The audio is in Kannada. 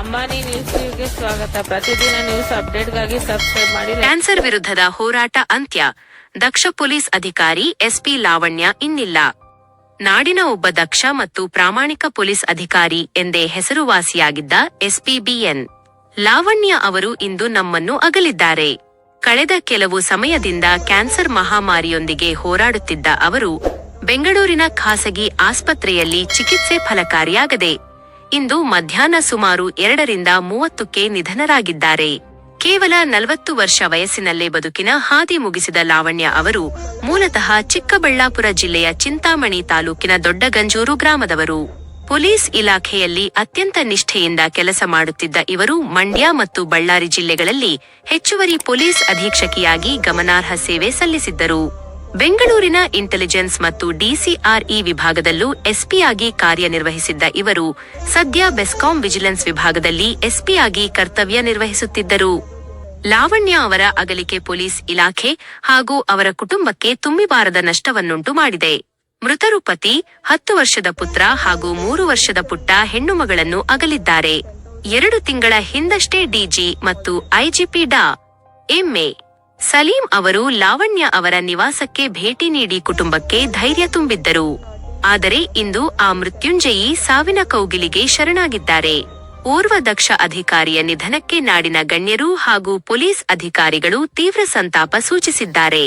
ಅಂಬಾನಿ ನ್ಯೂಸ್ಗೆ ಸ್ವಾಗತ. ಪ್ರತಿದಿನ ನ್ಯೂಸ್ ಅಪ್ಡೇಟ್ಗಾಗಿ ಸಬ್ಸ್ಕ್ರೈಬ್ ಮಾಡಿ. ಕ್ಯಾನ್ಸರ್ ವಿರುದ್ಧದ ಹೋರಾಟ ಅಂತ್ಯ. ದಕ್ಷ ಪೊಲೀಸ್ ಅಧಿಕಾರಿ ಎಸ್ಪಿ ಲಾವಣ್ಯ ಇನ್ನಿಲ್ಲ. ನಾಡಿನ ಒಬ್ಬ ದಕ್ಷ ಮತ್ತು ಪ್ರಾಮಾಣಿಕ ಪೊಲೀಸ್ ಅಧಿಕಾರಿ ಎಂದೇ ಹೆಸರುವಾಸಿಯಾಗಿದ್ದ ಎಸ್ಪಿ ಬಿಎನ್ ಲಾವಣ್ಯ ಅವರು ಇಂದು ನಮ್ಮನ್ನು ಅಗಲಿದ್ದಾರೆ. ಕಳೆದ ಕೆಲವು ಸಮಯದಿಂದ ಕ್ಯಾನ್ಸರ್ ಮಹಾಮಾರಿಯೊಂದಿಗೆ ಹೋರಾಡುತ್ತಿದ್ದ ಅವರು ಬೆಂಗಳೂರಿನ ಖಾಸಗಿ ಆಸ್ಪತ್ರೆಯಲ್ಲಿ ಚಿಕಿತ್ಸೆ ಫಲಕಾರಿಯಾಗದೆ ಇಂದು ಮಧ್ಯಾಹ್ನ ಸುಮಾರು 2:30ಕ್ಕೆ ನಿಧನರಾಗಿದ್ದಾರೆ. ಕೇವಲ 40 ವರ್ಷ ವಯಸ್ಸಿನಲ್ಲೇ ಬದುಕಿನ ಹಾದಿ ಮುಗಿಸಿದ ಲಾವಣ್ಯ ಅವರು ಮೂಲತಃ ಚಿಕ್ಕಬಳ್ಳಾಪುರ ಜಿಲ್ಲೆಯ ಚಿಂತಾಮಣಿ ತಾಲೂಕಿನ ದೊಡ್ಡಗಂಜೂರು ಗ್ರಾಮದವರು. ಪೊಲೀಸ್ ಇಲಾಖೆಯಲ್ಲಿ ಅತ್ಯಂತ ನಿಷ್ಠೆಯಿಂದ ಕೆಲಸ ಮಾಡುತ್ತಿದ್ದ ಇವರು ಮಂಡ್ಯ ಮತ್ತು ಬಳ್ಳಾರಿ ಜಿಲ್ಲೆಗಳಲ್ಲಿ ಹೆಚ್ಚುವರಿ ಪೊಲೀಸ್ ಅಧೀಕ್ಷಕಿಯಾಗಿ ಗಮನಾರ್ಹ ಸೇವೆ ಸಲ್ಲಿಸಿದ್ದರು. ಬೆಂಗಳೂರಿನ ಇಂಟೆಲಿಜೆನ್ಸ್ ಮತ್ತು ಡಿಸಿಆರ್ಇ ವಿಭಾಗದಲ್ಲೂ ಎಸ್ಪಿಯಾಗಿ ಕಾರ್ಯನಿರ್ವಹಿಸಿದ್ದ ಇವರು ಸದ್ಯ ಬೆಸ್ಕಾಂ ವಿಜಿಲೆನ್ಸ್ ವಿಭಾಗದಲ್ಲಿ ಎಸ್ಪಿಯಾಗಿ ಕರ್ತವ್ಯ ನಿರ್ವಹಿಸುತ್ತಿದ್ದರು. ಲಾವಣ್ಯ ಅವರ ಅಗಲಿಕೆ ಪೊಲೀಸ್ ಇಲಾಖೆ ಹಾಗೂ ಅವರ ಕುಟುಂಬಕ್ಕೆ ತುಂಬಿಬಾರದ ನಷ್ಟವನ್ನುಂಟು ಮಾಡಿದೆ. ಮೃತರು ಪತಿ, 10 ವರ್ಷದ ಪುತ್ರ ಹಾಗೂ 3 ವರ್ಷದ ಪುಟ್ಟ ಹೆಣ್ಣು ಮಗಳನ್ನು ಅಗಲಿದ್ದಾರೆ. 2 ತಿಂಗಳ ಹಿಂದಷ್ಟೇ ಡಿಜಿ ಮತ್ತು ಐಜಿಪಿ ಡಾ. ಎಂ.ಎ. ಸಲೀಂ ಅವರು ಲಾವಣ್ಯ ಅವರ ನಿವಾಸಕ್ಕೆ ಭೇಟಿ ನೀಡಿ ಕುಟುಂಬಕ್ಕೆ ಧೈರ್ಯ ತುಂಬಿದ್ದರು. ಆದರೆ ಇಂದು ಆ ಮೃತ್ಯುಂಜಯಿ ಸಾವಿನ ಕೌಗಿಲಿಗೆ ಶರಣಾಗಿದ್ದಾರೆ. ಓರ್ವ ದಕ್ಷ ಅಧಿಕಾರಿಯ ನಿಧನಕ್ಕೆ ನಾಡಿನ ಗಣ್ಯರು ಹಾಗೂ ಪೊಲೀಸ್ ಅಧಿಕಾರಿಗಳು ತೀವ್ರ ಸಂತಾಪ ಸೂಚಿಸಿದ್ದಾರೆ.